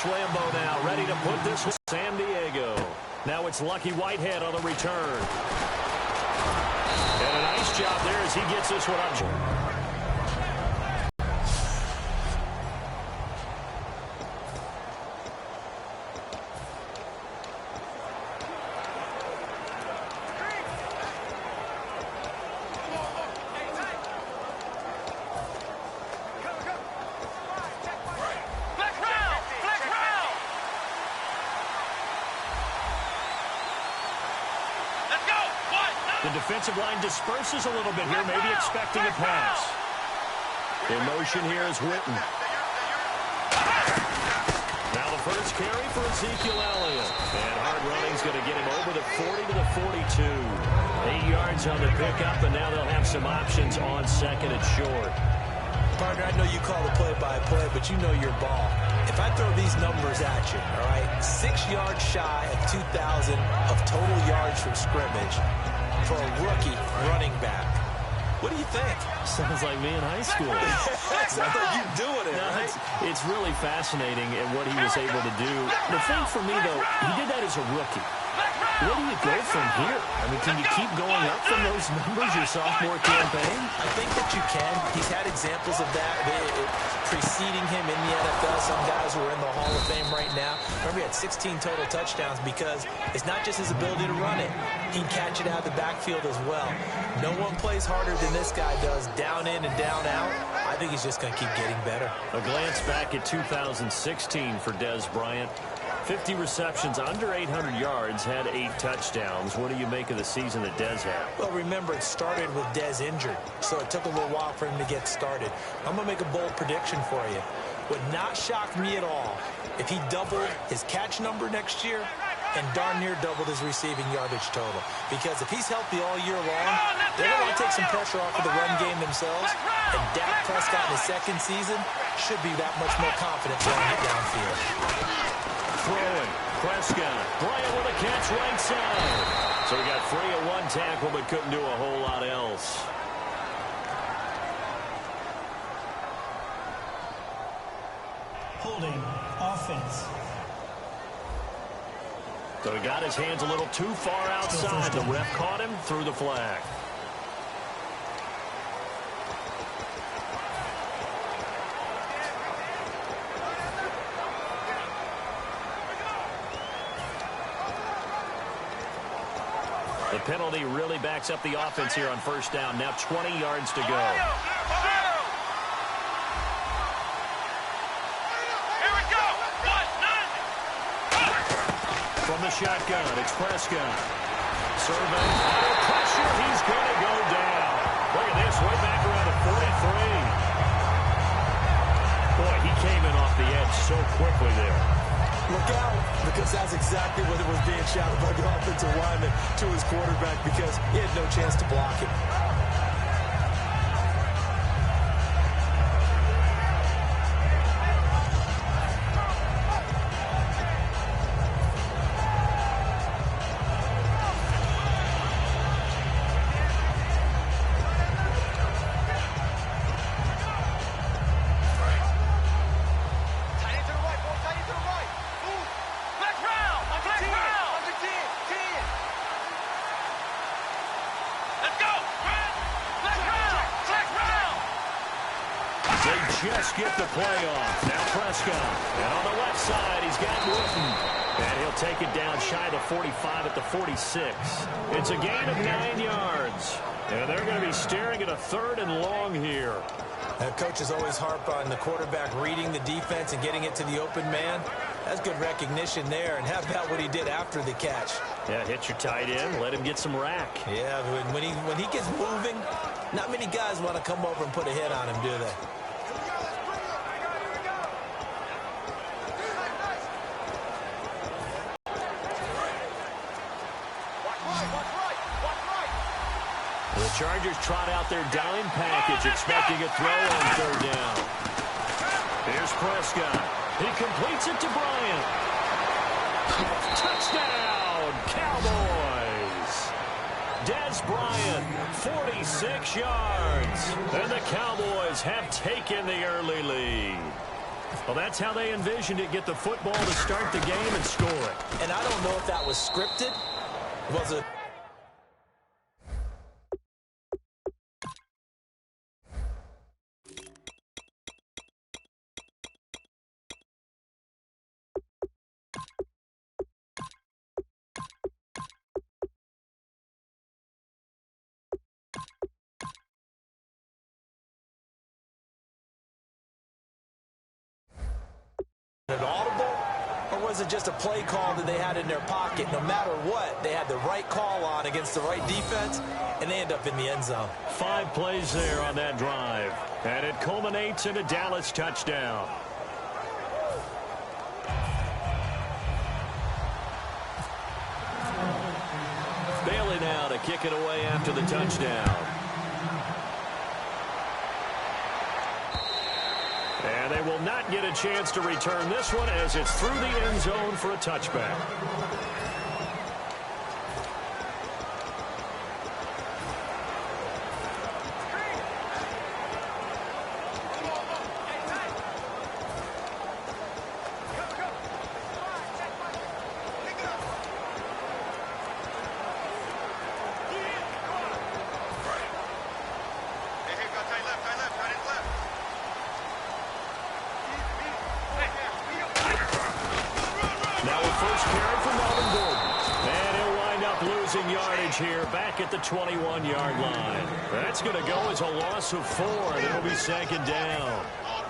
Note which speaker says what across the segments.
Speaker 1: Lambeau now, ready to put this with San Diego. Now it's Lucky Whitehead on the return. And a nice job there as he gets this one up. The defensive line disperses a little bit here, maybe expecting a pass. In motion here is Witten. Now the first carry for Ezekiel Elliott. And hard running's going to get him over the 40 to the 42. 8 yards on the pickup, and now they'll have some options on second and short.
Speaker 2: Partner, I know you call the play-by-play, but you know your ball. If I throw these numbers at you, all right, 6 yards shy of 2,000 of total yards from scrimmage for a rookie running back. What do you think?
Speaker 1: Sounds like me in high school.
Speaker 2: Sounds like you doing it,
Speaker 1: no,
Speaker 2: right?
Speaker 1: It's really fascinating at what he was able to do. The thing for me, though, he did that as a rookie. Where do you go from here? I mean, can you keep going up from those numbers your sophomore campaign?
Speaker 2: I think that you can. He's had examples of that preceding him in the NFL. Some guys who are in the Hall of Fame right now. Remember, he had 16 total touchdowns because it's not just his ability to run it. He can catch it out of the backfield as well. No one plays harder than this guy does, down in and down out. I think he's just going to keep getting better.
Speaker 1: A glance back at 2016 for Dez Bryant. 50 receptions, under 800 yards, had 8 touchdowns. What do you make of the season that Dez had?
Speaker 2: Well, remember, it started with Dez injured, so it took a little while for him to get started. I'm going to make a bold prediction for you. Would not shock me at all if he doubled his catch number next year and darn near doubled his receiving yardage total. Because if he's healthy all year long, they're going to want to take some pressure off of the run game themselves, and Dak Prescott in his second season should be that much more confident throwing it downfield.
Speaker 1: Throwing, Prescott, Bryant with a catch right side. So we got 3 at 1 tackle, but couldn't do a whole lot else.
Speaker 3: Holding, offense.
Speaker 1: So he got his hands a little too far outside. The ref caught him, threw the flag. The penalty really backs up the offense here on first down. Now 20 yards to go.
Speaker 4: Here we go.
Speaker 1: From the shotgun, it's Prescott. Surveying under pressure. He's going to go down. Look at this, way back around the 43. Boy, he came in off the edge so quickly there.
Speaker 2: Look out, because that's exactly what it was being shouted by the offensive lineman to his quarterback, because he had no chance to block it.
Speaker 1: Just get the play off. Now Prescott. And on the left side, he's got Witten. And he'll take it down shy of the 45 at the 46. It's a gain of 9 yards. And they're going to be staring at a 3rd and long here.
Speaker 2: Coaches always harp on the quarterback reading the defense and getting it to the open man. That's good recognition there. And how about what he did after the catch?
Speaker 1: Yeah, hit your tight end. Let him get some rack.
Speaker 2: Yeah, when he gets moving, not many guys want to come over and put a hit on him, do they?
Speaker 1: The Chargers trot out their dime package, expecting a throw on 3rd down. Here's Prescott. He completes it to Bryant. Touchdown, Cowboys. Dez Bryant, 46 yards. And the Cowboys have taken the early lead. Well, that's how they envisioned it. Get the football to start the game and score it.
Speaker 2: And I don't know if that was scripted. Was it? An audible, or was it just a play call that they had in their pocket? No matter what, they had the right call on against the right defense, and they end up in the end zone.
Speaker 1: 5 plays there on that drive, and it culminates in a Dallas touchdown. Bailey now to kick it away after the touchdown. And they will not get a chance to return this one as it's through the end zone for a touchback. Yardage here back at the 21-yard line. That's going to go as a loss of 4, and it'll be 2nd down.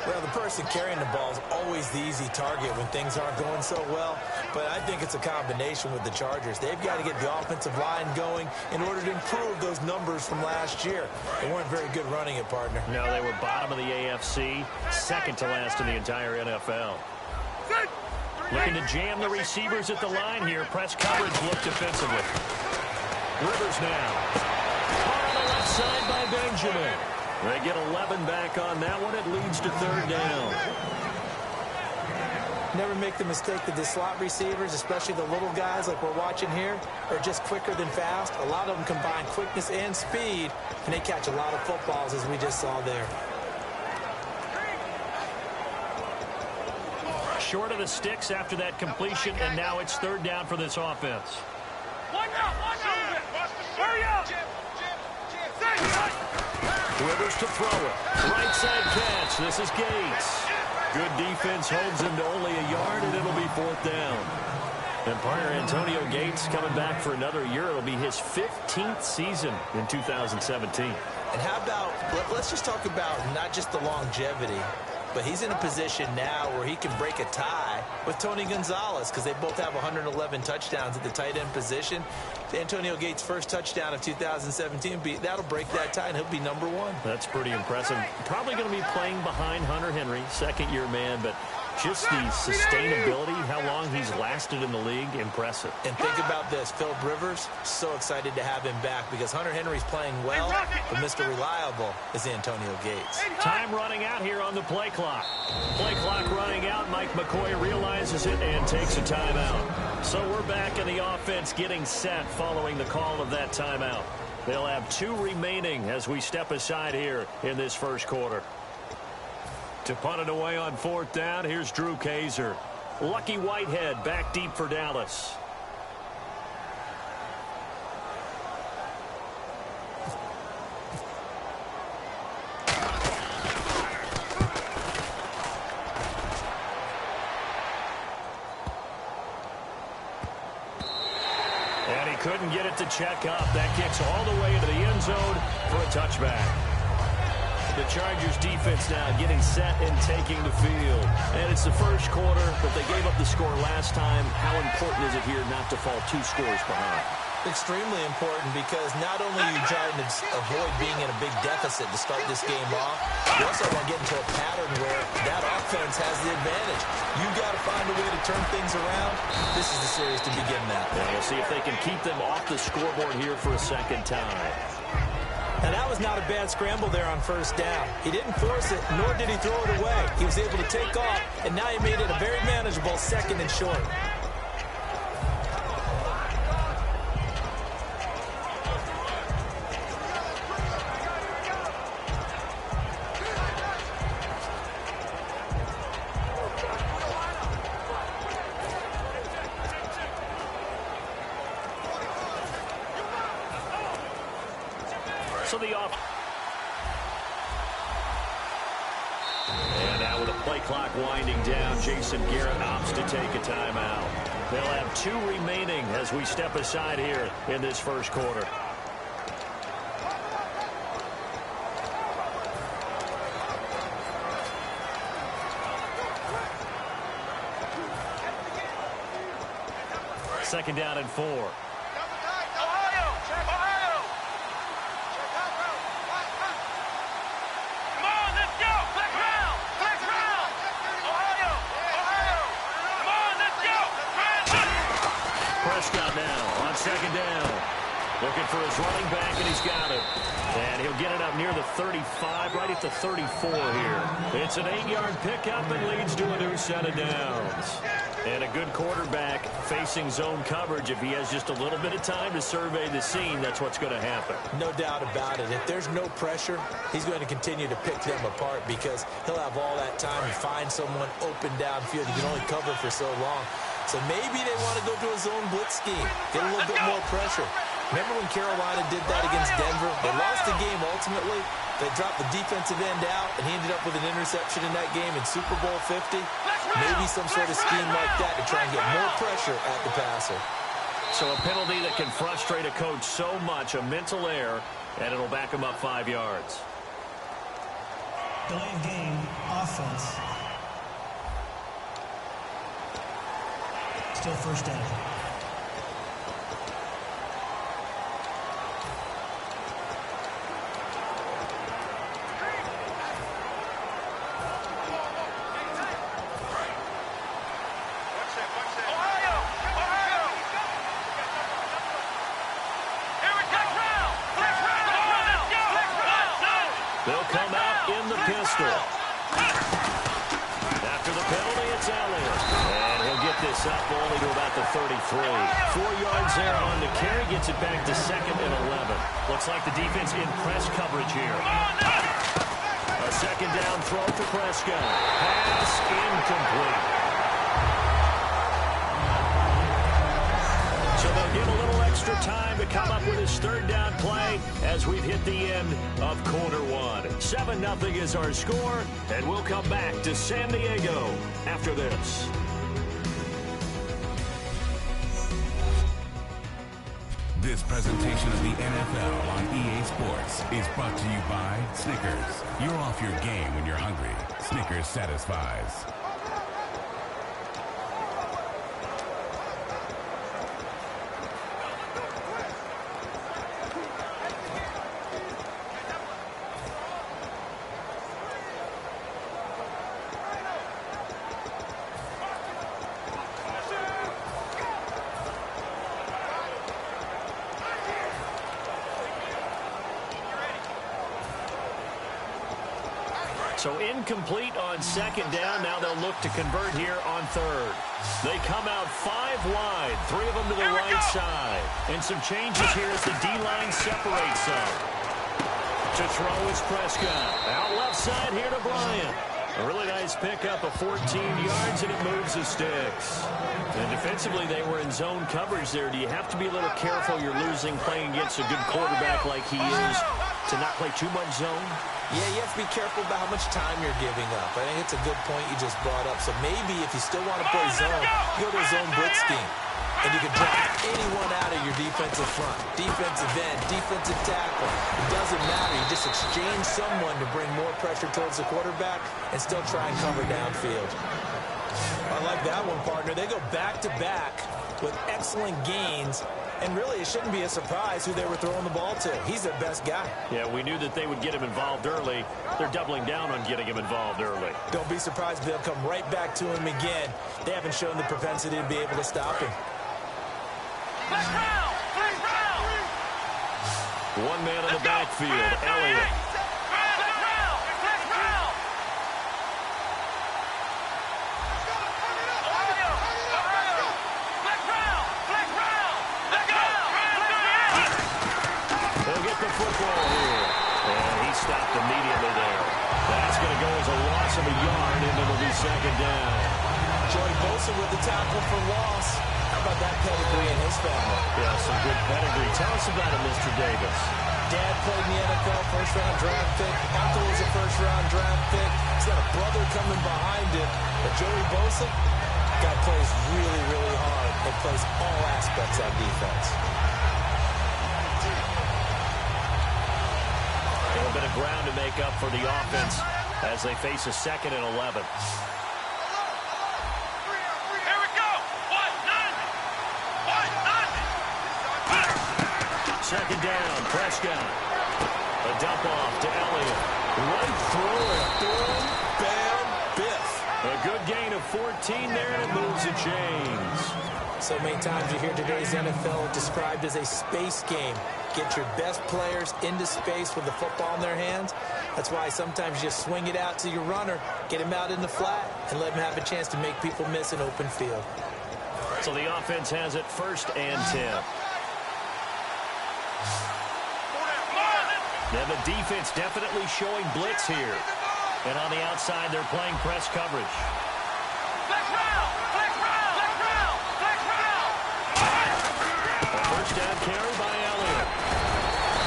Speaker 2: Well, the person carrying the ball is always the easy target when things aren't going so well, but I think it's a combination with the Chargers. They've got to get the offensive line going in order to improve those numbers from last year. They weren't very good running it, partner.
Speaker 1: No, they were bottom of the AFC, second to last in the entire NFL. Looking to jam the receivers at the line here. Press coverage look defensively. Rivers now. On the left side by Benjamin. They get 11 back on that one. It leads to 3rd down.
Speaker 2: Never make the mistake that the slot receivers, especially the little guys like we're watching here, are just quicker than fast. A lot of them combine quickness and speed, and they catch a lot of footballs, as we just saw there.
Speaker 1: Short of the sticks after that completion, and now it's 3rd down for this offense.
Speaker 3: Hurry up!
Speaker 1: Rivers to throw it. Right side catch. This is Gates. Good defense holds him to only a yard, and it'll be 4th down. And partner Antonio Gates coming back for another year. It'll be his 15th season in 2017.
Speaker 2: And how about, let's just talk about not just the longevity, but he's in a position now where he can break a tie with Tony Gonzalez because they both have 111 touchdowns at the tight end position. Antonio Gates' first touchdown of 2017, that'll break that tie, and he'll be number 1.
Speaker 1: That's pretty impressive. Probably going to be playing behind Hunter Henry, second-year man, but just the sustainability, how long he's lasted in the league, impressive.
Speaker 2: And think about this. Philip Rivers, so excited to have him back because Hunter Henry's playing well, but Mr. Reliable is Antonio Gates.
Speaker 1: Time running out here on the play clock. Play clock running out. Mike McCoy realizes it and takes a timeout. So we're back in the offense getting set following the call of that timeout. They'll have 2 remaining as we step aside here in this first quarter. To punt it away on 4th down, here's Drew Kaiser. Lucky Whitehead back deep for Dallas. And he couldn't get it to check up. That kicks all the way into the end zone for a touchback. The Chargers defense now getting set and taking the field. And it's the first quarter, but they gave up the score last time. How important is it here not to fall 2 scores behind?
Speaker 2: Extremely important because not only are you trying to avoid being in a big deficit to start this game off, you also want to get into a pattern where that offense has the advantage. You've got to find a way to turn things around. This is the series to begin that.
Speaker 1: Yeah, we'll see if they can keep them off the scoreboard here for a second time.
Speaker 2: Now, that was not a bad scramble there on 1st down. He didn't force it, nor did he throw it away. He was able to take off, and now he made it a very manageable 2nd and short.
Speaker 1: So the off. And now with the play clock winding down, Jason Garrett opts to take a timeout. They'll have 2 remaining as we step aside here in this first quarter. Second down and 4.
Speaker 3: Ohio! Come on, let's go! Flex round! Flex round! Ohio! Come on, let's go!
Speaker 1: Prescott now on second down. Looking for his running back, and he's got it. And he'll get it up near the 35, right at the 34 here. It's an 8-yard pickup and leads to a new set of downs. And a good quarterback facing zone coverage. If he has just a little bit of time to survey the scene, that's what's going to happen.
Speaker 2: No doubt about it. If there's no pressure, he's going to continue to pick them apart because he'll have all that time to find someone open downfield. He can only cover for so long. So maybe they want to go to a zone blitz scheme, get a little bit more pressure. Remember when Carolina did that against Denver? They lost the game ultimately. They dropped the defensive end out, and he ended up with an interception in that game in Super Bowl 50. Maybe some sort of scheme like that to try and get more pressure at the passer.
Speaker 1: So a penalty that can frustrate a coach so much, a mental error, and it'll back him up 5 yards.
Speaker 4: Delay of game, offense. Still first down.
Speaker 1: They'll come out in the pistol. After the penalty, it's Elliott. And he'll get this up only to about the 33. 4 yards there on the carry. Gets it back to second and 11. Looks like the defense in press coverage here. A second down throw for Prescott. Pass incomplete. So they'll get a little extra time to come up with his third down play as we've hit the end of quarter 1. 7-0 is our score, and we'll come back to San Diego after this.
Speaker 5: This presentation of the NFL on EA Sports is brought to you by Snickers. You're off your game when you're hungry. Snickers satisfies.
Speaker 1: So incomplete on second down. Now they'll look to convert here on third. They come out 5 wide, 3 of them to the right side. And some changes here as the D-line separates some. To throw is Prescott. Out left side here to Bryant. A really nice pickup of 14 yards, and it moves the sticks. And defensively, they were in zone coverage there. Do you have to be a little careful? You're losing playing against a good quarterback like he is to not play too much zone?
Speaker 2: Yeah, you have to be careful about how much time you're giving up. I think it's a good point you just brought up. So maybe if you still want to play zone, go to a zone blitz scheme. And you can drop anyone out of your defensive front. Defensive end, defensive tackle. It doesn't matter. You just exchange someone to bring more pressure towards the quarterback and still try and cover downfield. I like that one, partner. They go back-to-back with excellent gains. And really, it shouldn't be a surprise who they were throwing the ball to. He's their best guy.
Speaker 1: Yeah, we knew that they would get him involved early. They're doubling down on getting him involved early.
Speaker 2: Don't be surprised if they'll come right back to him again. They haven't shown the propensity to be able to stop him.
Speaker 1: One man in the backfield, Elliott. Football here. And he stopped immediately there. That's going to go as a loss of a yard, and it'll be second down.
Speaker 2: Joey Bosa with the tackle for loss. How about that pedigree in his family?
Speaker 1: Yeah, some good pedigree. Tell us about it, Mr. Davis.
Speaker 2: dad played in the NFL, first-round draft pick. Uncle was a first-round draft pick. He's got a brother coming behind him. But Joey Bosa, guy plays really, really hard and plays all aspects on defense.
Speaker 1: A little bit of ground to make up for the offense as they face a 2nd and 11.
Speaker 3: Here we go. 1-0. 1-0.
Speaker 1: 2nd down, Prescott. A dump off to Elliott. Right through it. Boom, bam, biff. A good gain of 14 there, and it moves the chains.
Speaker 2: So many times you hear today's NFL described as a space game. Get your best players into space with the football in their hands. That's why sometimes you just swing it out to your runner, get him out in the flat, and let him have a chance to make people miss an open field.
Speaker 1: So the offense has it 1st and 10. And the defense definitely showing blitz here. And on the outside, they're playing press coverage.
Speaker 3: Flex round. Flex round. Flex round. Flex round.
Speaker 1: A 1st down carry by Elliott.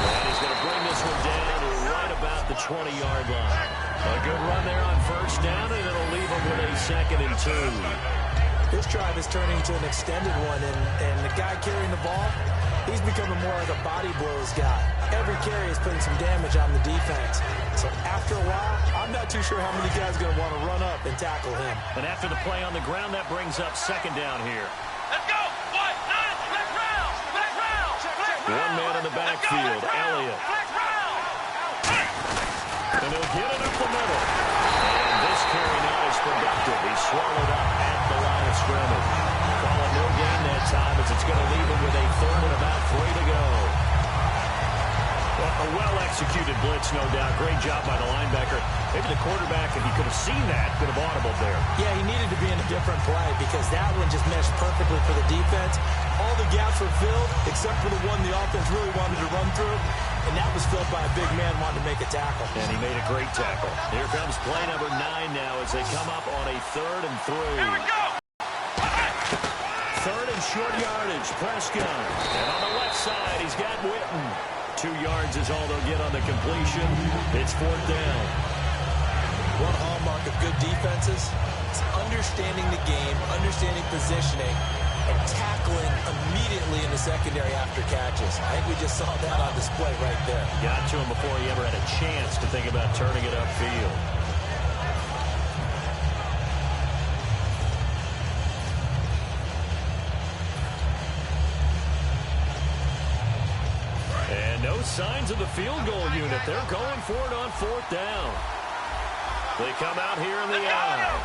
Speaker 1: And he's going to bring this one down to right about the 20-yard line. A good run there on 1st down, and it'll leave him with a 2nd and 2.
Speaker 2: This drive is turning to an extended one, and the guy carrying the ball, he's becoming more like a body blows guy. Every carry is putting some damage on the defense. So after a while, I'm not too sure how many guys are going to want to run up and tackle him.
Speaker 1: And after the play on the ground, that brings up 2nd down here.
Speaker 3: Let's go. 1-9. Flex round. Flex round. Flex round.
Speaker 1: One man in the backfield, Elliott.
Speaker 3: Flex round.
Speaker 1: And he'll get it up the middle. And this carry now is productive. He's swallowed up at the line of scrimmage. Call it no gain that time as it's going to leave him with a 3rd and about 3 to go. Well, a well-executed blitz, no doubt. Great job by the linebacker. Maybe the quarterback, if he could have seen that, could have audibled there.
Speaker 2: Yeah, he needed to be in a different play because that one just meshed perfectly for the defense. All the gaps were filled except for the one the offense really wanted to run through, and that was filled by a big man wanting to make a tackle.
Speaker 1: And he made a great tackle. Here comes play number 9 now as they come up on a 3rd and 3.
Speaker 3: Here we go.
Speaker 1: 3rd and short yardage, Prescott. And on the left side, he's got Witten. 2 yards is all they'll get on the completion. It's 4th down.
Speaker 2: One hallmark of good defenses is understanding the game, understanding positioning, and tackling immediately in the secondary after catches. I think we just saw that on display right there.
Speaker 1: Got to him before he ever had a chance to think about turning it upfield. And no signs of the field goal unit. They're going for it on 4th down. They come out here in the eye.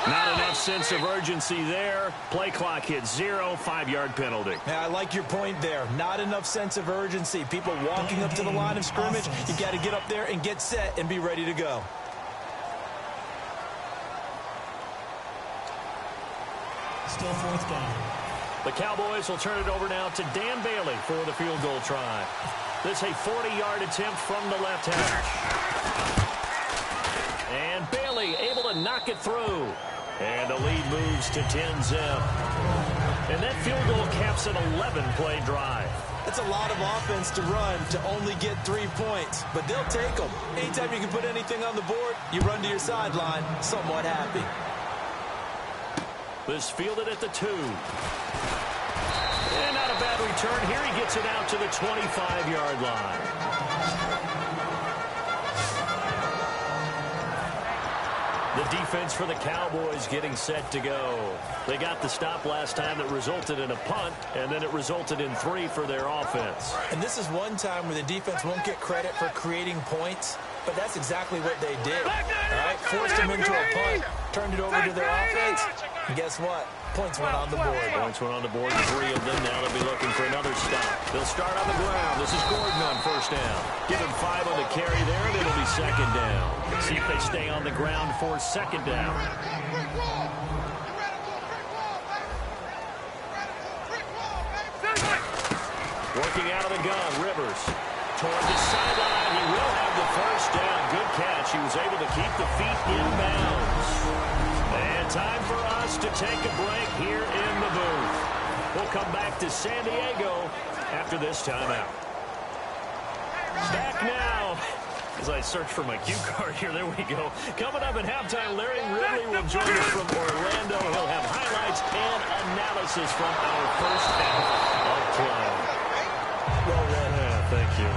Speaker 1: Not enough sense of urgency there. Play clock hits 0, 5-yard penalty.
Speaker 2: Yeah, I like your point there. Not enough sense of urgency. People walking up to the line of scrimmage, you got to get up there and get set and be ready to go.
Speaker 4: Still 4th down.
Speaker 1: The Cowboys will turn it over now to Dan Bailey for the field goal try. This a 40-yard attempt from the left hash. And Bailey able to knock it through. And the lead moves to 10-zip. And that field goal caps an 11-play drive.
Speaker 2: That's a lot of offense to run to only get 3 points, but they'll take them. Anytime you can put anything on the board, you run to your sideline somewhat happy.
Speaker 1: This fielded at the 2. And not a bad return. Here he gets it out to the 25-yard line. The defense for the Cowboys getting set to go. They got the stop last time that resulted in a punt, and then it resulted in 3 for their offense.
Speaker 2: And this is one time where the defense won't get credit for creating points, but that's exactly what they did. All right, forced them into a punt, turned it over to their offense, and guess what? Points went on the board.
Speaker 1: Points went on the board, 3 of them. Now they'll be looking for another stop. They'll start on the ground. This is Gordon on 1st down. Give him 5 on the carry there, and it'll be 2nd down. See if they stay on the ground for 2nd down. Working out of the gun, Rivers. Toward the sideline, he will have the 1st down. Good catch. He was able to keep the feet in bounds. time for us to take a break here in the booth. We'll come back to San Diego after this timeout. Back now. As I search for my cue card here, there we go. Coming up at halftime, Larry Ridley will join us from Orlando. He'll have highlights and analysis from our first half of play. Well read. Thank you.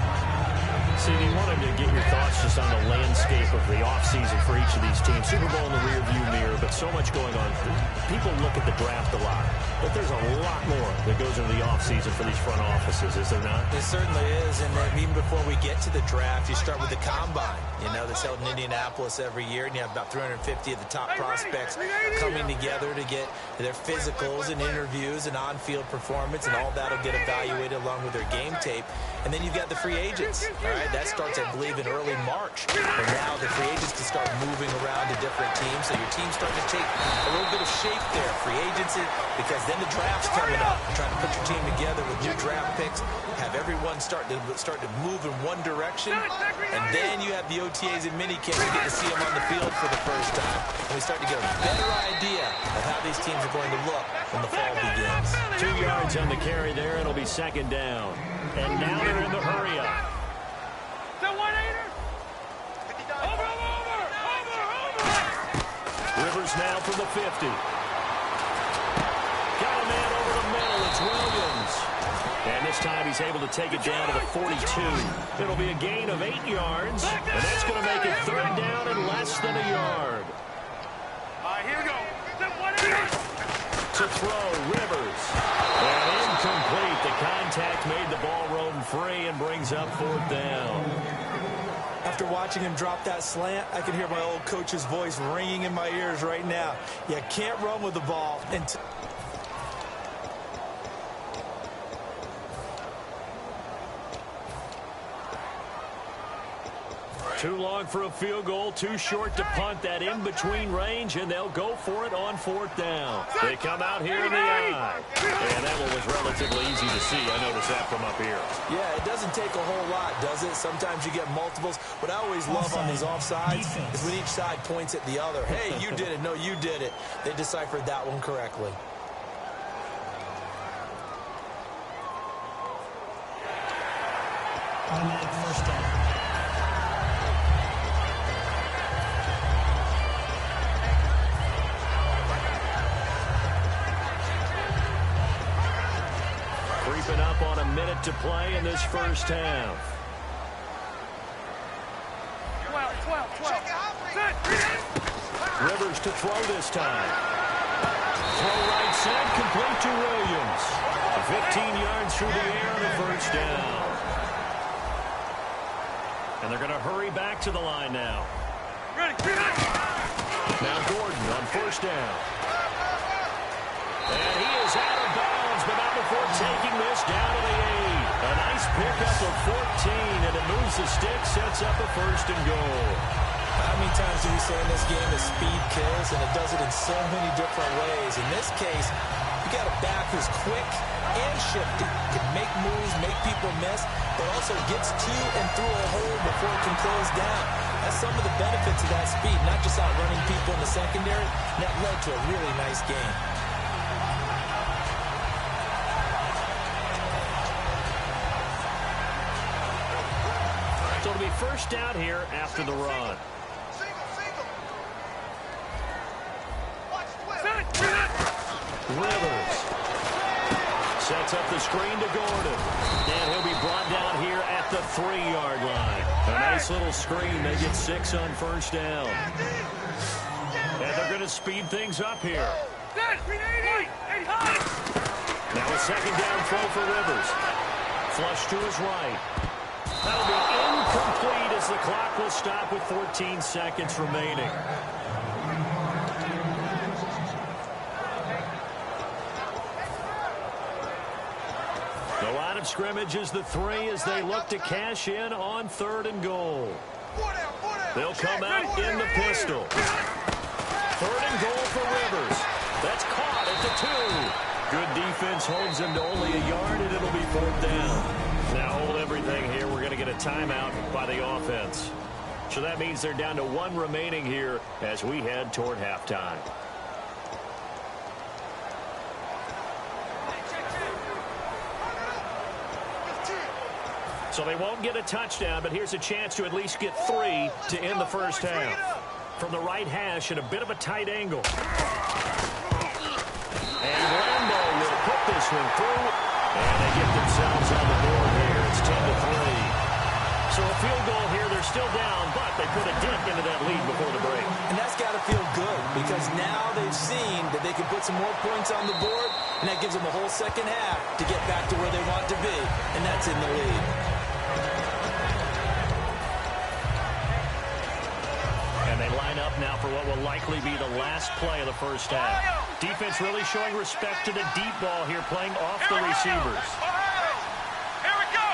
Speaker 1: CD, wanted to get your thoughts just on the landscape of the offseason for each of these teams. Super Bowl in the rearview mirror, but so much going on. People look at the draft a lot, but there's a lot more that goes into the offseason for these front offices, is there not?
Speaker 2: It certainly is, and even before we get to the draft, you start with the combine, that's held in Indianapolis every year, and you have about 350 of the top prospects coming together to get their physicals and interviews and on-field performance, and all that will get evaluated along with their game tape. And then you've got the free agents, all right? That starts, I believe, in early March. And now the free agents can start moving around to different teams, so your team's starting to take a little bit of shape there. Free agency, because then the draft's coming up. You're trying to put your team together with new draft picks, have everyone start to move in one direction, and then you have the OTAs and minicamp. You get to see them on the field for the first time, and we start to get a better idea of how these teams are going to look when the fall begins.
Speaker 1: 2 yards on the carry there. It'll be second down. And now they're in the hurry-up. Rivers now from the 50. Got a man over the middle. It's Williams. And this time he's able to take it down to the 42. It'll be a gain of 8 yards. And that's going to make it third down and less than a yard.
Speaker 3: All right, here we go.
Speaker 1: To throw, Rivers. And incomplete. The contact made the ball roam free and brings up fourth down.
Speaker 2: After watching him drop that slant, I can hear my old coach's voice ringing in my ears right now. You can't run with the ball.
Speaker 1: Too long for a field goal, too short to punt. That in-between range, and they'll go for it on fourth down. They come out here in the eye. And that one was relatively easy to see. I noticed that from up here.
Speaker 2: Yeah, it doesn't take a whole lot, does it? Sometimes you get multiples. What I always love on these offsides is when each side points at the other. Hey, you did it. No, you did it. They deciphered that one correctly.
Speaker 4: Automatic first down.
Speaker 1: Creeping up on a minute to play in this first half.
Speaker 3: 12.
Speaker 1: Rivers to throw this time. Throw right side, complete to Williams. 15 yards through the air and a first down. And they're going to hurry back to the line now. Now Gordon on first down. And he is out of bounds, but not before taking this down to the 8. A nice pickup of 14, and it moves the stick, sets up a first and goal.
Speaker 2: How many times do we say in this game that speed kills, and it does it in so many different ways? In this case, you got a back who's quick and shifty, can make moves, make people miss, but also gets to and through a hole before it can close down. That's some of the benefits of that speed, not just outrunning people in the secondary. That led to a really nice game.
Speaker 1: So it'll be first down here after the run. Rivers sets up the screen to Gordon. And he'll be brought down here at the 3-yard line. A nice little screen. They get 6 on first down. And they're going to speed things up here. Now a second down throw for Rivers. Flush to his right. That'll be incomplete as the clock will stop with 14 seconds remaining. The line of scrimmage is the 3 as they look to cash in on 3rd and goal. They'll come out in the pistol. 3rd and goal for Rivers. That's caught at the 2. Good defense holds him to only a yard, and it'll be 4th down. Now hold everything here. We're going to get a timeout by the offense. So that means they're down to 1 remaining here as we head toward halftime. So they won't get a touchdown, but here's a chance to at least get 3 to end the first half. From the right hash at a bit of a tight angle. And Lambo will put this one through, and they get themselves on the board here. It's 10-3. So a field goal here, they're still down, but they put a dent into that lead before the break.
Speaker 2: And that's got to feel good because now they've seen that they can put some more points on the board, and that gives them a whole second half to get back to where they want to be, and that's in the lead.
Speaker 1: And they line up now for what will likely be the last play of the first half. Defense really showing respect to the deep ball here, playing off the receivers.
Speaker 3: Here we go.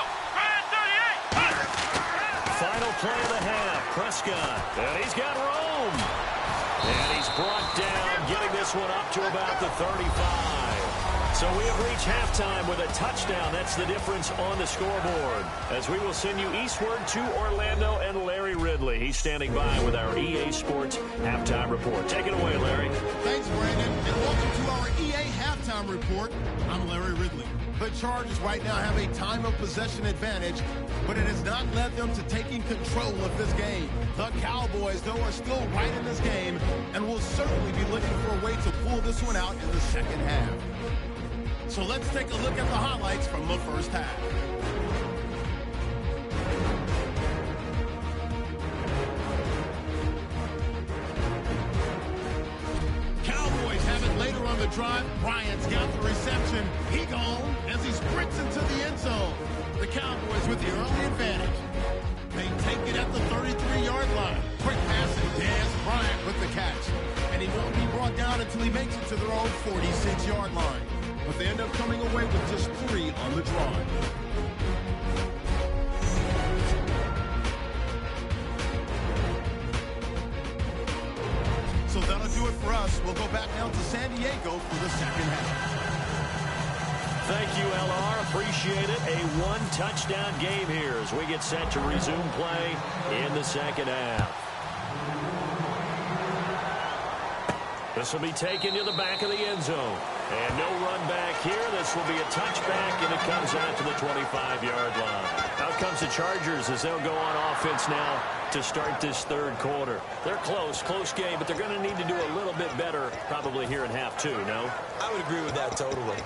Speaker 1: Final play of the half, Prescott, and he's got room. And he's brought down, getting this one up to about the 35. So we have reached halftime with a touchdown. That's the difference on the scoreboard. As we will send you eastward to Orlando and Larry Ridley. He's standing by with our EA Sports Halftime Report. Take it away, Larry.
Speaker 6: Thanks, Brandon, and welcome to our EA Halftime Report. I'm Larry Ridley. The Chargers right now have a time of possession advantage, but it has not led them to taking control of this game. The Cowboys, though, are still right in this game and will certainly be looking for a way to pull this one out in the second half. So let's take a look at the highlights from the first half. Cowboys have it later on the drive. Bryant's got the reception. He gone as he sprints into the end zone. The Cowboys with the early advantage. They take it at the 33-yard line. Quick pass and Dez Bryant with the catch. And he won't be brought down until he makes it to their own 46-yard line. But they end up coming away with just 3 on the drive. So that'll do it for us. We'll go back down to San Diego for the second half.
Speaker 1: Thank you, LR. Appreciate it. A one-touchdown game here as we get set to resume play in the second half. This will be taken to the back of the end zone. And no run back here. This will be a touchback, and it comes out to the 25-yard line. Out comes the Chargers as they'll go on offense now to start this third quarter. They're close game, but they're going to need to do a little bit better probably here in half two, no?
Speaker 2: I would agree with that totally.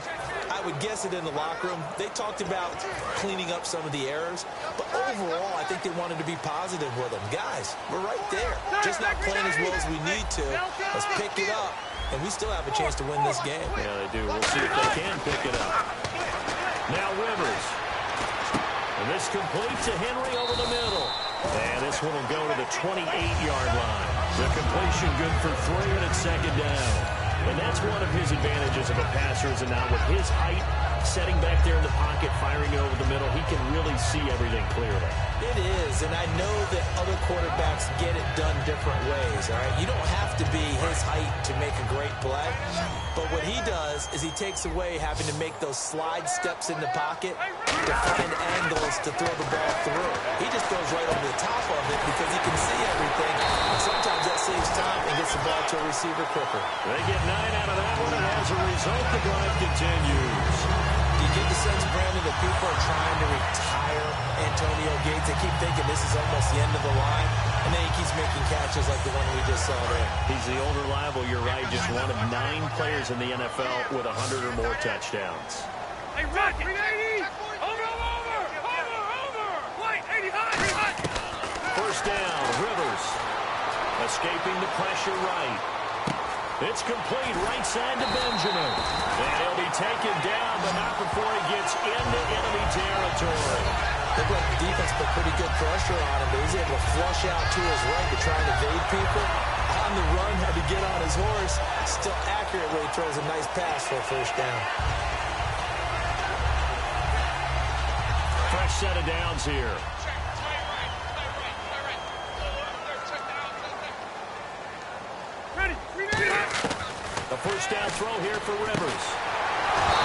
Speaker 2: I would guess it in the locker room. They talked about cleaning up some of the errors, but overall, I think they wanted to be positive with them. Guys, we're right there. Just not playing as well as we need to. Let's pick it up, and we still have a chance to win this game.
Speaker 1: Yeah, they do. We'll see if they can pick it up. Now Rivers. And this complete to Henry over the middle. And this one will go to the 28-yard line. The completion good for 3, and it's second down. And that's one of his advantages of a passer is now with his height, setting back there in the pocket, firing it over the middle, he can really see everything clearly.
Speaker 2: It is, and I know that other quarterbacks get it done different ways, all right? You don't have to be his height to make a great play, but what he does is he takes away having to make those slide steps in the pocket to find angles to throw the ball through. He just goes right over the top of it because he can see everything, and sometimes that saves time and gets the ball to a receiver quicker.
Speaker 1: They get 9 out of that one, and as a result, the drive continues.
Speaker 2: Do you get the sense, Brandon, that people are trying to retire Antonio Gates? They keep thinking this is almost the end of the line, and then he keeps making catches like the one we just saw there.
Speaker 1: He's the old reliable, you're right, just one of 9 players in the NFL with 100 or more touchdowns.
Speaker 3: Hey, Rock, 380! Over! Wait, 80 high!
Speaker 1: First down, Rivers. Escaping the pressure right. It's complete right side to Benjamin. And he'll be taken down, but not before he gets into enemy territory.
Speaker 2: Looked like the defense put pretty good pressure on him, but he's able to flush out to his right to try and evade people. On the run, had to get on his horse. Still accurately throws a nice pass for a first down.
Speaker 1: Fresh set of downs here. A first down throw here for Rivers.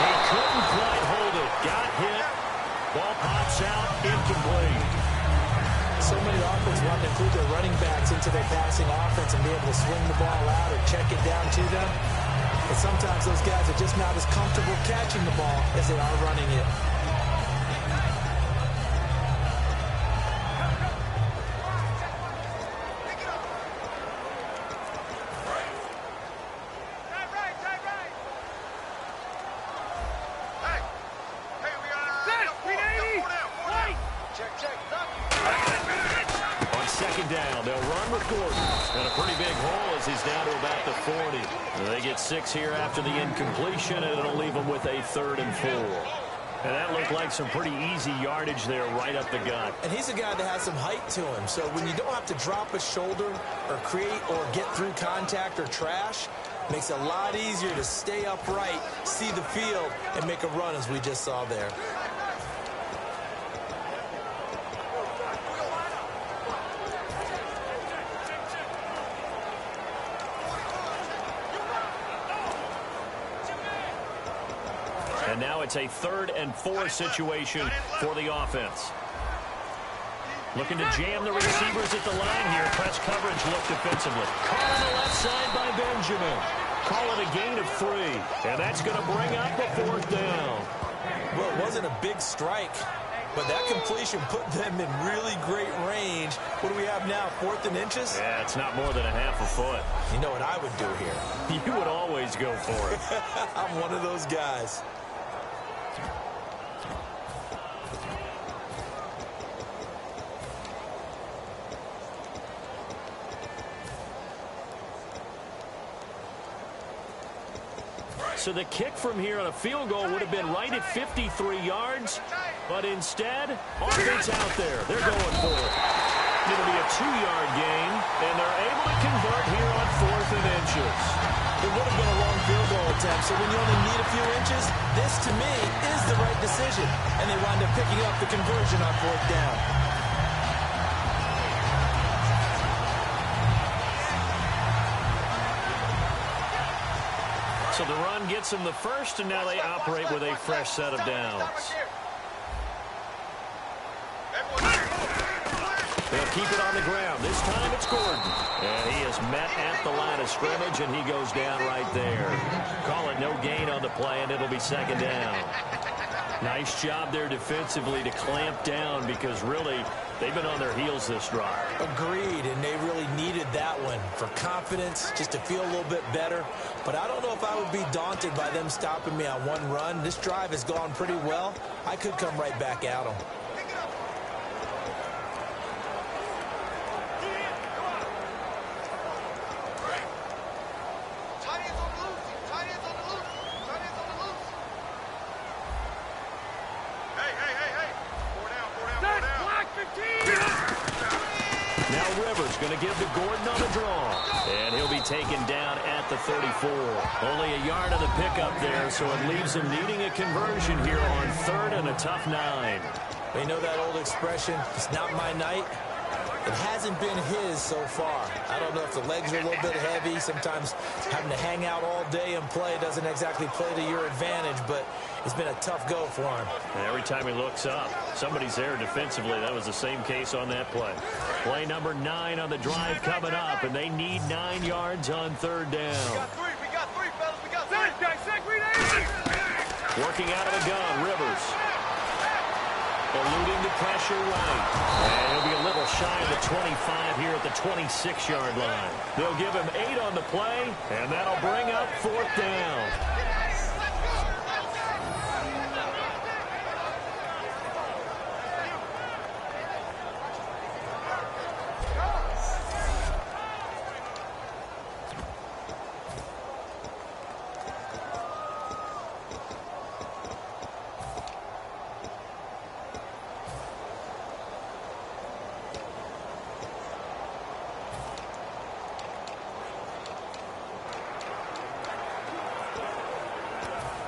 Speaker 1: He couldn't quite hold it. Got hit. Ball pops out. Incomplete.
Speaker 2: So many offenses want to include their running backs into their passing offense and be able to swing the ball out or check it down to them. But sometimes those guys are just not as comfortable catching the ball as they are running it.
Speaker 1: On second down, they'll run with Gordon. And a pretty big hole as he's down to about the 40. They get 6 here after the incompletion, and it'll leave them with a 3rd and 4. And that looked like some pretty easy yardage there right up the gut.
Speaker 2: And he's a guy that has some height to him. So when you don't have to drop a shoulder or create or get through contact or trash, makes it a lot easier to stay upright, see the field, and make a run as we just saw there.
Speaker 1: And now it's a 3rd and 4 situation for the offense. Looking to jam the receivers at the line here. Press coverage look defensively. Caught on the left side by Benjamin. Call it a gain of 3. And that's going to bring up a 4th down.
Speaker 2: Well, it wasn't a big strike, but that completion put them in really great range. What do we have now, 4th and inches?
Speaker 1: Yeah, it's not more than a half a foot.
Speaker 2: You know what I would do here?
Speaker 1: You would always go for it.
Speaker 2: I'm one of those guys.
Speaker 1: So the kick from here on a field goal would have been right at 53 yards. But instead, offense out there. They're going for it. It'll be a 2-yard gain, and they're able to convert here on 4th and inches.
Speaker 2: It would have been a long field goal attempt, so when you only need a few inches, this, to me, is the right decision. And they wind up picking up the conversion on 4th down.
Speaker 1: So the run gets them the first, and now they operate with a fresh set of downs. They'll keep it on the ground. This time it's Gordon. And he is met at the line of scrimmage, and he goes down right there. Call it no gain on the play, and it'll be 2nd down. Nice job there defensively to clamp down because really they've been on their heels this drive.
Speaker 2: Agreed, and they really needed that one for confidence, just to feel a little bit better. But I don't know if I would be daunted by them stopping me on one run. This drive has gone pretty well. I could come right back at them.
Speaker 1: Going to give to Gordon on the draw. And he'll be taken down at the 34. Only a yard on the pickup there, so it leaves him needing a conversion here on 3rd and a tough 9.
Speaker 2: They know that old expression, it's not my night. It hasn't been his so far. I don't know if the legs are a little bit heavy. Sometimes having to hang out all day and play doesn't exactly play to your advantage, but it's been a tough go for him.
Speaker 1: And every time he looks up, somebody's there defensively. That was the same case on that play. Play number 9 on the drive coming up, and they need 9 yards on 3rd down.
Speaker 3: We got three, fellas. We got three.
Speaker 1: Working out of the gun, Rivers. Eluding the pressure right. And he'll be a little shy of the 25 here at the 26-yard line. They'll give him 8 on the play, and that'll bring up 4th down.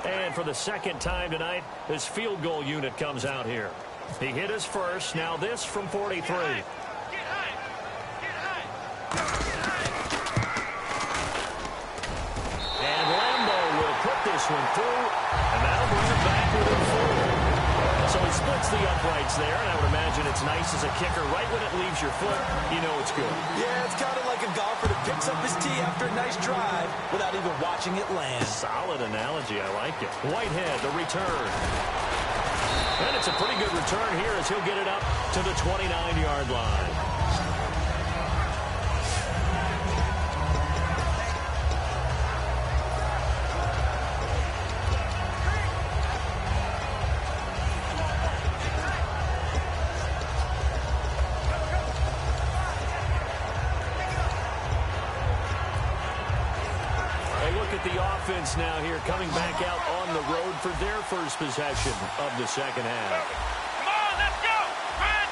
Speaker 1: And for the 2nd time tonight, his field goal unit comes out here. He hit his first. Now this from 43. And Lambo will put this one through, and that'll bring him back within 4. So he splits the uprights there, and I would imagine it's nice as a kicker. Right when it leaves your foot, you know it's good.
Speaker 2: Yeah, it's kind of like a golfer that picks up his tee after a nice drive without even watching it land.
Speaker 1: Solid analogy. I like it. Whitehead, the return. And it's a pretty good return here as he'll get it up to the 29-yard line. offense now here coming back out on the road for their first possession of the second half.
Speaker 3: Come on, let's go. Man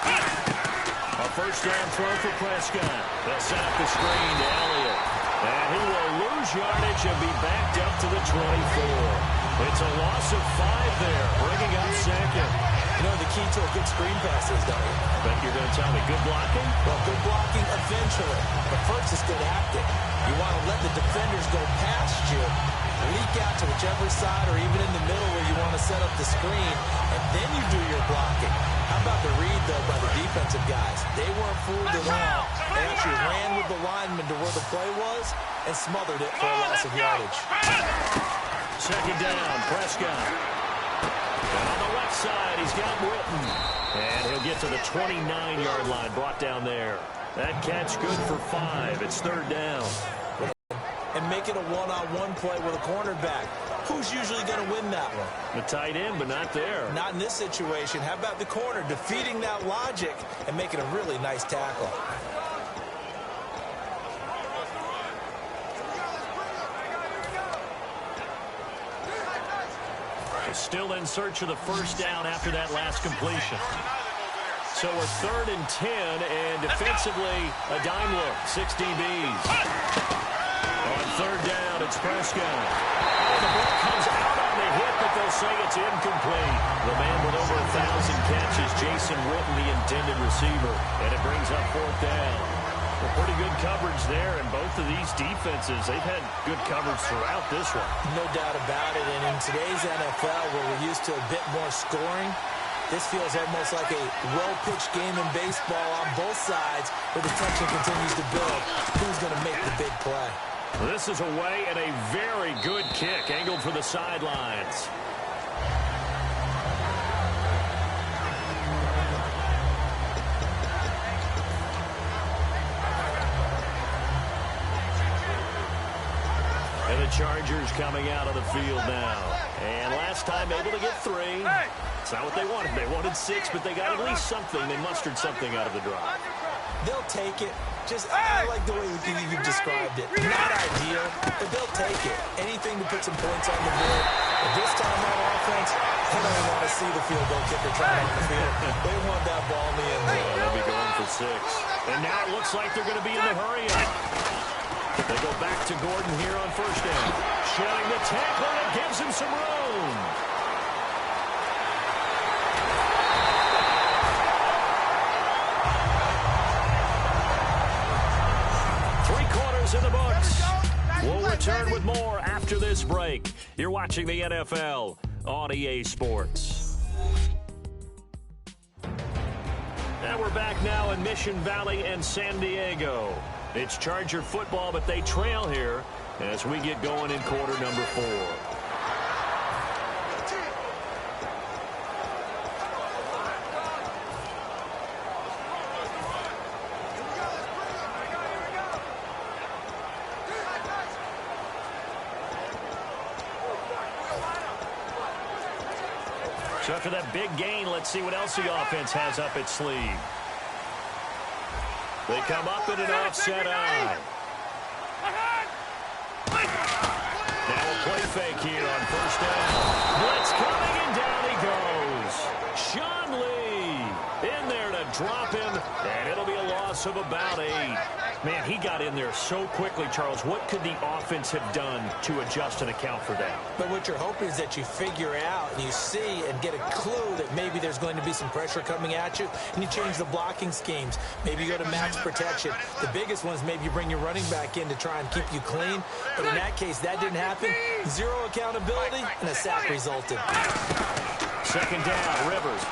Speaker 3: 38.
Speaker 1: A first down throw for Prescott. They'll set up the screen to Elliott. And he will lose yardage and be backed up to the 24. It's a loss of 5 there, bringing up second.
Speaker 2: You know the key to a good screen pass is, don't you?
Speaker 1: But you're going to tell me, good blocking?
Speaker 2: Well, good blocking eventually. But first is good acting. You want to let the defenders go past you, leak out to whichever side or even in the middle where you want to set up the screen, and then you do your blocking. How about the read, though, by the defensive guys? They weren't fooled at all. They actually ran with the lineman to where the play was and smothered it for a loss of yardage.
Speaker 1: Second down, Prescott. And on the left side, he's got Witten. And he'll get to the 29-yard line, brought down there. That catch good for 5. It's third down.
Speaker 2: And make it a one-on-one play with a cornerback. Who's usually going to win that one?
Speaker 1: The tight end, but not there.
Speaker 2: Not in this situation. How about the corner defeating that logic and making a really nice tackle?
Speaker 1: Still in search of the first down after that last completion. So we're 3rd and 10, and defensively, a dime look, 6 DBs. On third down, it's Prescott. And the ball comes out on the hit, but they'll say it's incomplete. The man with over 1,000 catches, Jason Witten, the intended receiver, and it brings up 4th down. Well, pretty good coverage there, and both of these defenses, they've had good coverage throughout this one.
Speaker 2: No doubt about it, and in today's NFL, where we're used to a bit more scoring, this feels almost like a well-pitched game in baseball on both sides, where the tension continues to build. Who's going to make the big play?
Speaker 1: This is away and a very good kick, angled for the sidelines. And the Chargers coming out of the field now. And last time able to get 3. It's not what they wanted. They wanted 6, but they got at least something. They mustered something out of the drive.
Speaker 2: They'll take it. I like the way you described it. Not ideal, but they'll take it. Anything to put some points on the board. But this time on offense, they don't want to see the field goal kicker trying on the field. They want that ball in the end zone.
Speaker 1: They'll be going for 6. And now it looks like they're going to be in the hurry-up. They go back to Gordon here on first down. Showing the tackle that gives him some room. In the books. We'll return with more after this break. You're watching the NFL on EA Sports. And we're back now in Mission Valley and San Diego. It's Charger football, but they trail here as we get going in quarter number 4. So after that big gain, let's see what else the offense has up its sleeve. They come up in an offset eye. Now a play fake here on first down. Blitz coming, and down he goes. Sean Lee in there to drop him, and it'll be a loss of about 8. Man, he got in there so quickly, Charles. What could the offense have done to adjust and account for that?
Speaker 2: But what you're hoping is that you figure out and you see and get a clue that maybe there's going to be some pressure coming at you, and you change the blocking schemes. Maybe you go to max protection. The biggest one is maybe you bring your running back in to try and keep you clean. But in that case, that didn't happen. 0 accountability, and a sack resulted.
Speaker 1: Second down, Rivers.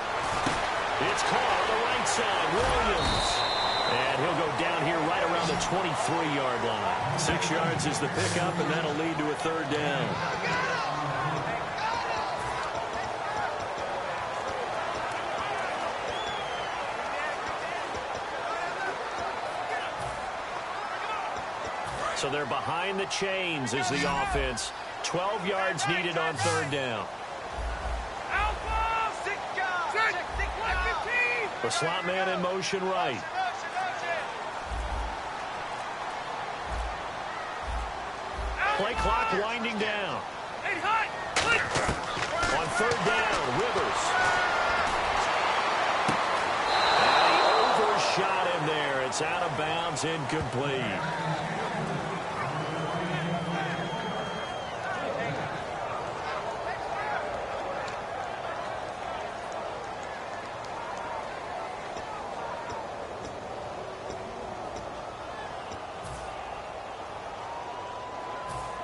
Speaker 1: It's caught on the right side, Williams. And he'll go down here right around the 23-yard line. 6 yards is the pickup, and that'll lead to a third down. So they're behind the chains as the offense. 12 yards needed on third down. The slot man in motion right. Play clock winding down. On third down, Rivers. And he overshot him there. It's out of bounds, incomplete.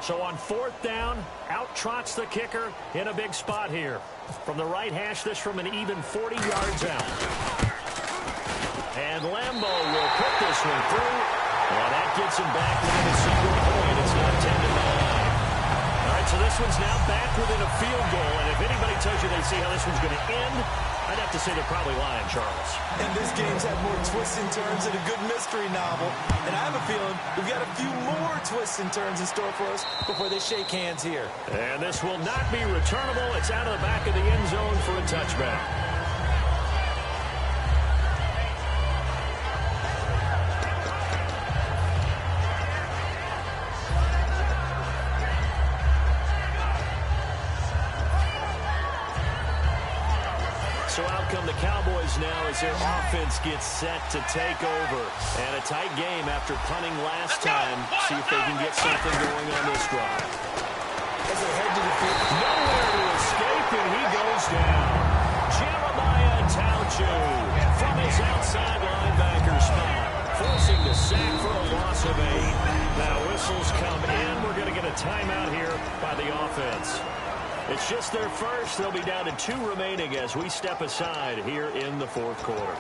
Speaker 1: So on fourth down, out trots the kicker in a big spot here. From the right hash, this from an even 40 yards out. And Lambo will put this one through. And that gets him back within a single point. It's now 10-9. All right, so this one's now back within a field goal. And if anybody tells you they see how this one's going to end, I'd have to say they're probably lying, Charles.
Speaker 2: And this game's had more twists and turns than a good mystery novel. And I have a feeling we've got a few more twists and turns in store for us before they shake hands here.
Speaker 1: And this will not be returnable. It's out of the back of the end zone for a touchback. So out come the Cowboys now as their offense gets set to take over. And a tight game after punting last time. See if they can get something going on this drive.
Speaker 2: As they head to the field.
Speaker 1: Nowhere to escape, and he goes down. Jeremiah Tauchu from his outside linebacker spot, forcing the sack for a loss of 8. Now whistles come in. We're going to get a timeout here by the offense. It's just their first. They'll be down to 2 remaining as we step aside here in the fourth quarter.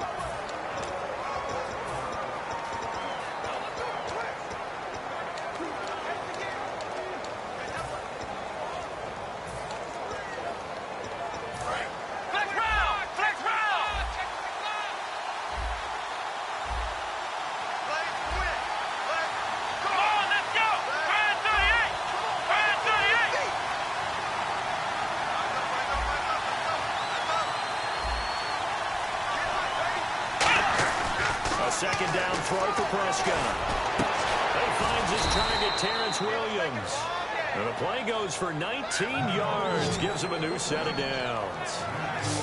Speaker 1: Second down throw for Prescott. He finds his target, Terrence Williams. And the play goes for 19 yards. Gives him a new set of downs.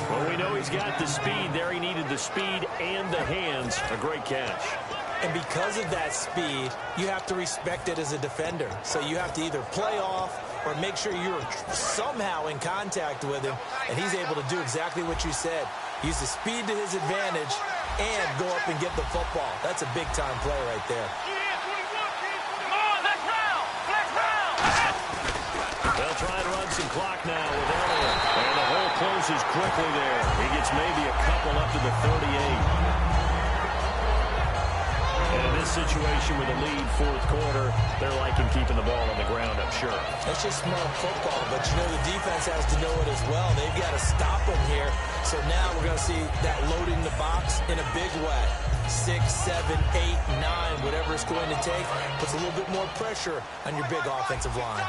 Speaker 1: Well, we know he's got the speed there. He needed the speed and the hands. A great catch.
Speaker 2: And because of that speed, you have to respect it as a defender. So you have to either play off or make sure you're somehow in contact with him. And he's able to do exactly what you said. Use the speed to his advantage and go up and get the football. That's a big-time play right there.
Speaker 1: They'll try and run some clock now with Elliott. And the hole closes quickly there. He gets maybe a couple up to the 38. And in this situation with a lead fourth quarter, they're liking keeping the ball on the ground, I'm sure.
Speaker 2: That's just smart football, but you know the defense has to know it as well. They've got to stop them here. So now we're going to see that loading the box in a big way. 6, 7, 8, 9, whatever it's going to take, puts a little bit more pressure on your big offensive line.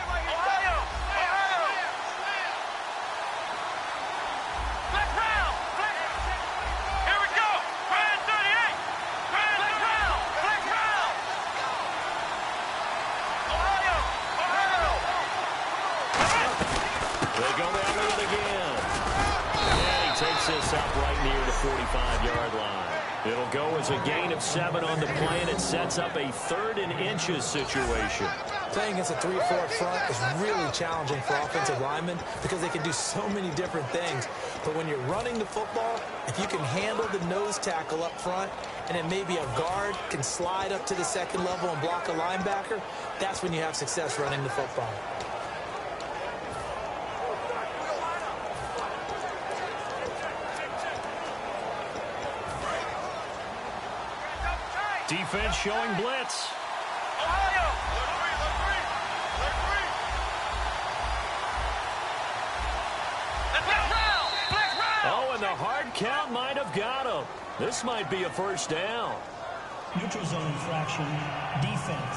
Speaker 1: Up right near the 45-yard line. It'll go as a gain of 7 on the play, and it sets up a 3rd and inches situation.
Speaker 2: Playing against a 3-4 front is really challenging for offensive linemen because they can do so many different things. But when you're running the football, if you can handle the nose tackle up front, and then maybe a guard can slide up to the second level and block a linebacker, that's when you have success running the football.
Speaker 1: Defense showing blitz. Oh, and the hard count might have got him. This might be a first down.
Speaker 4: Neutral zone infraction, defense.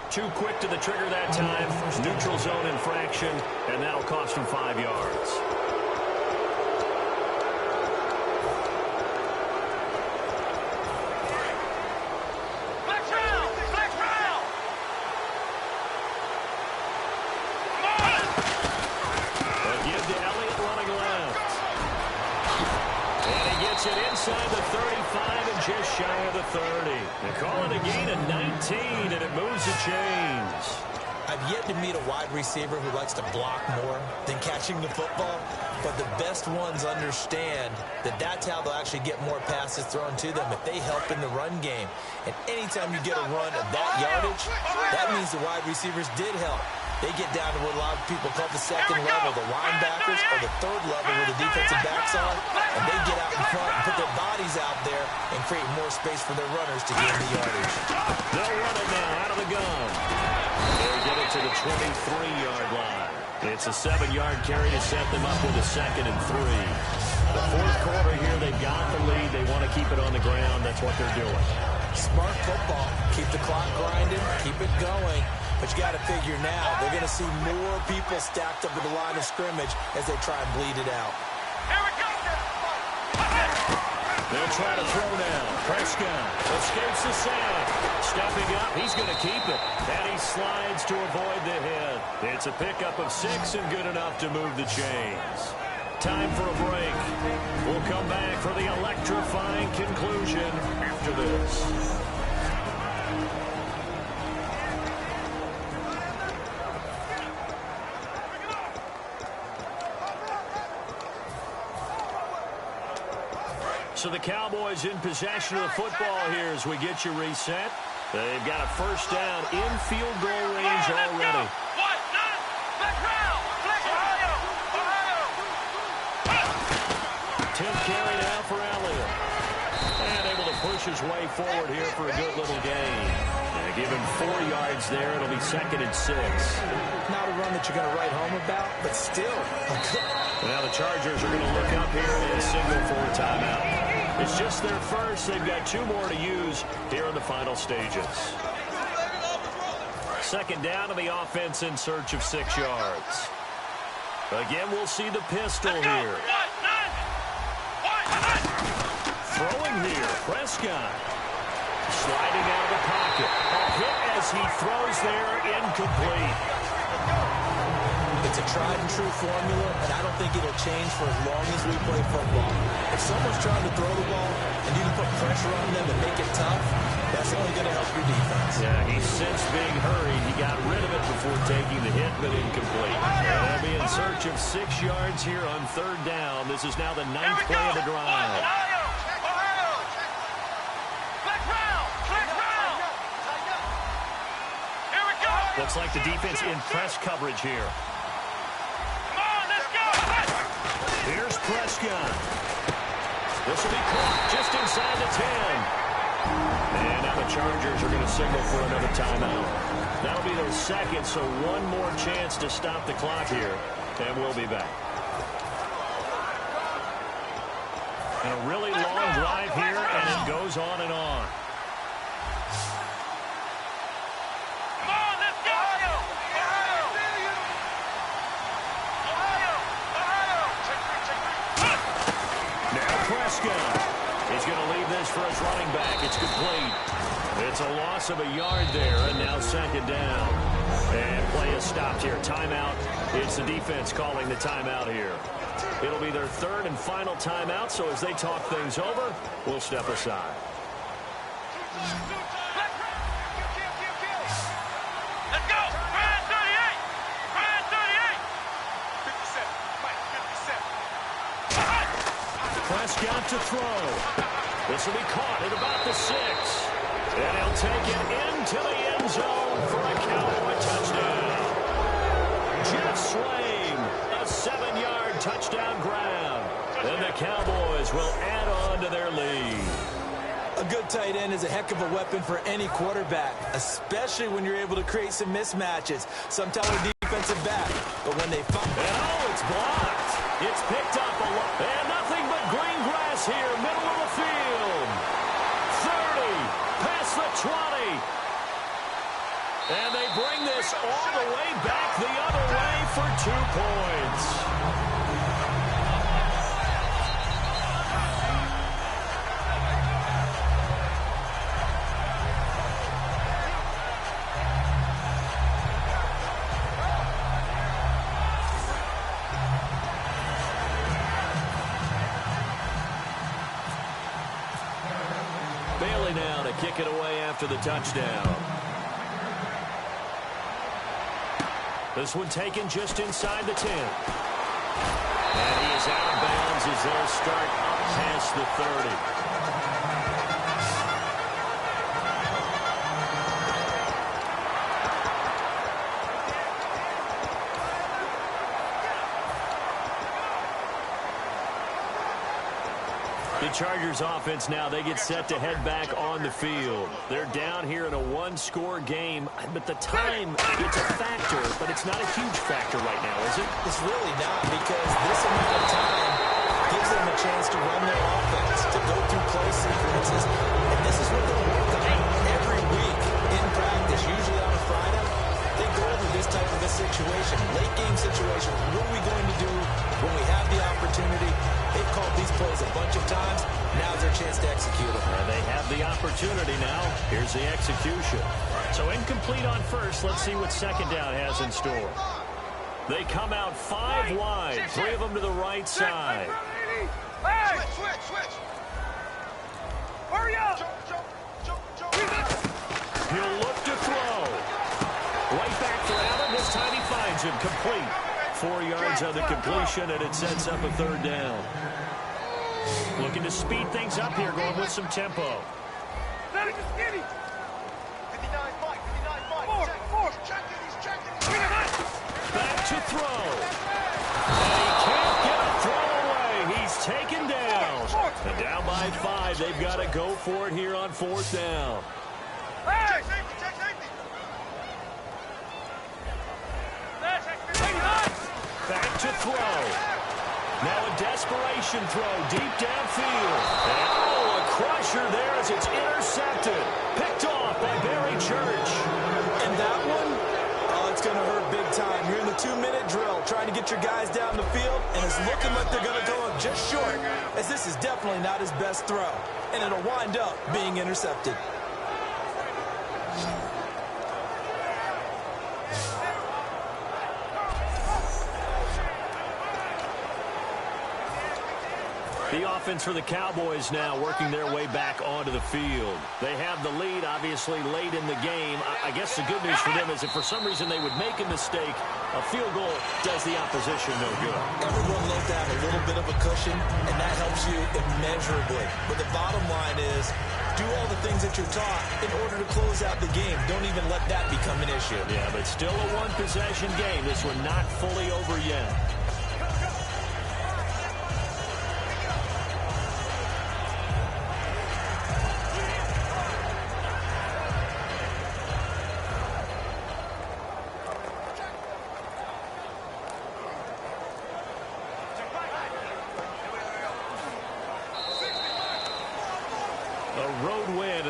Speaker 1: Too quick to the trigger that time. Neutral zone infraction, and that'll cost him 5 yards. it inside the 35 and just shy of the 30. They call it a gain of 19, and it moves the chains.
Speaker 2: I've yet to meet a wide receiver who likes to block more than catching the football, but the best ones understand that that's how they'll actually get more passes thrown to them if they help in the run game. And anytime you get a run of that yardage, that means the wide receivers did help. They get down to what a lot of people call the second level, the linebackers, or the third level where the defensive backs are, and they get out in front and put their bodies out there and create more space for their runners to gain the yardage.
Speaker 1: They'll run it now out of the gun. They'll get it to the 23-yard line. It's a 7-yard carry to set them up with a 2nd and 3. The fourth quarter here, they've got the lead. They want to keep it on the ground. That's what they're doing.
Speaker 2: Smart football. Keep the clock grinding. Keep it going. But you got to figure now, they're going to see more people stacked up at the line of scrimmage as they try and bleed it out.
Speaker 3: Here we go.
Speaker 1: They'll try to throw now. Prescott escapes the sack. Stepping up, he's going to keep it. And he slides to avoid the hit. It's a pickup of 6 and good enough to move the chains. Time for a break. We'll come back for the electrifying conclusion after this. So the Cowboys in possession of the football here as we get you reset. They've got a first down in field goal range already. Tenth carry now for Elliott. And able to push his way forward here for a good little gain. And give him 4 yards there. It'll be 2nd and 6.
Speaker 2: Not a run that you're going to write home about, but still.
Speaker 1: Now the Chargers are going to look up here and signal for a timeout. It's just their first. They've got 2 more to use here in the final stages. 2nd down to the offense in search of 6 yards. Again, we'll see the pistol here. Throwing here, Prescott. Sliding out of the pocket. A hit as he throws there, incomplete.
Speaker 2: It's a tried-and-true formula, and I don't think it'll change for as long as we play football. If someone's trying to throw the ball and you can put pressure on them and make it tough, that's only going to help your defense.
Speaker 1: Yeah, he sensed being hurried. He got rid of it before taking the hit, but incomplete. They'll be in search of 6 yards here on 3rd down. This is now the 9th play of the drive. Looks like the defense in press coverage here. Here's Prescott. This will be caught just inside the 10. And now the Chargers are going to signal for another timeout. That'll be their 2nd, so 1 more chance to stop the clock here. And we'll be back. And a really long drive here, and it goes on and on. He's going to leave this for his running back. It's complete. It's a loss of a yard there, and now 2nd down. And play is stopped here. Timeout. It's the defense calling the timeout here. It'll be their 3rd and final timeout, so as they talk things over, we'll step aside.
Speaker 3: Let's go! Brand 38! Brand 38! 57.
Speaker 1: Prescott to throw. This will be caught at about the 6. And he'll take it into the end zone for a Cowboy touchdown. Jeff Swain, a 7-yard touchdown grab. And the Cowboys will add on to their lead.
Speaker 2: A good tight end is a heck of a weapon for any quarterback, especially when you're able to create some mismatches. Some tell their defensive back, but when they find...
Speaker 1: Oh, it's blocked. It's picked up a lot. And nothing but green grass here, middle of the field. 30, past the 20. And they bring this all the way back the other way for 2 points. now to kick it away after the touchdown. This one taken just inside the 10. And he is out of bounds as they'll start up past the 30. The Chargers offense now, they get set to head back on the field. They're down here in a one-score game, but the time, it's a factor, but it's not a huge factor right now, is it?
Speaker 2: It's really not, because this amount of time gives them a chance to run their offense, to go through play sequences, and this is what they'll work on every week in practice, usually on a Friday. They go over this type of a situation, late game situation. What are we going to do when we have the opportunity? They've called these plays a bunch of times. Now's their chance to execute them.
Speaker 1: They have the opportunity now. Here's the execution. So incomplete on first. Let's see what second down has in store. They come out 5 wide, 3 of them to the right side.
Speaker 3: Switch. Hurry up.
Speaker 1: He'll look to throw. Right back for Allen. This time he finds him complete. 4 yards on the completion, and it sets up a third down. Looking to speed things up here, going with some tempo.
Speaker 3: Back
Speaker 1: to throw. And he can't get a throw away. He's taken down. And down by 5. They've got to go for it here on 4th down.
Speaker 3: Hey!
Speaker 1: Back to throw. Now a desperation throw deep downfield. And a crusher there as it's intercepted. Picked off by Barry Church.
Speaker 2: And that one, it's going to hurt big time. You're in the 2-minute drill, trying to get your guys down the field, and it's looking like they're going to go up just short, as this is definitely not his best throw. And it'll wind up being intercepted.
Speaker 1: The offense for the Cowboys now working their way back onto the field. They have the lead, obviously, late in the game. I guess the good news for them is if for some reason they would make a mistake, a field goal does the opposition no good.
Speaker 2: Everyone looked at a little bit of a cushion, and that helps you immeasurably. But the bottom line is, do all the things that you're taught in order to close out the game. Don't even let that become an issue.
Speaker 1: Yeah, but still a one-possession game. This one not fully over yet.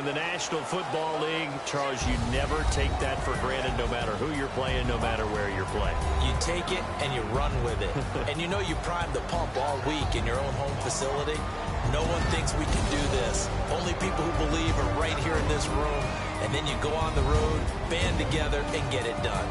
Speaker 1: National Football League, Charles, you never take that for granted no matter who you're playing, no matter where you're playing.
Speaker 2: You take it and you run with it. And you know you primed the pump all week in your own home facility. No one thinks we can do this. Only people who believe are right here in this room. And then you go on the road, band together, and get it done.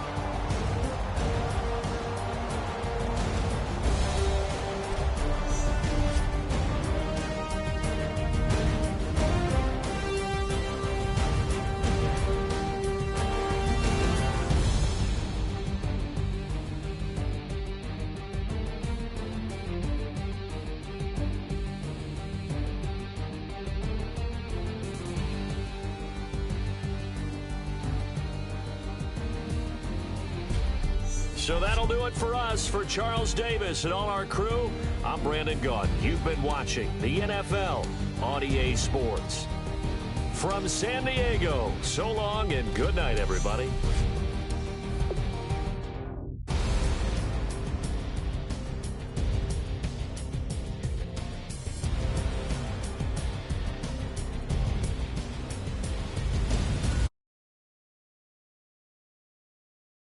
Speaker 1: So that'll do it for us. For Charles Davis and all our crew, I'm Brandon Gaudin. You've been watching the NFL on EA Sports. From San Diego, so long and good night, everybody.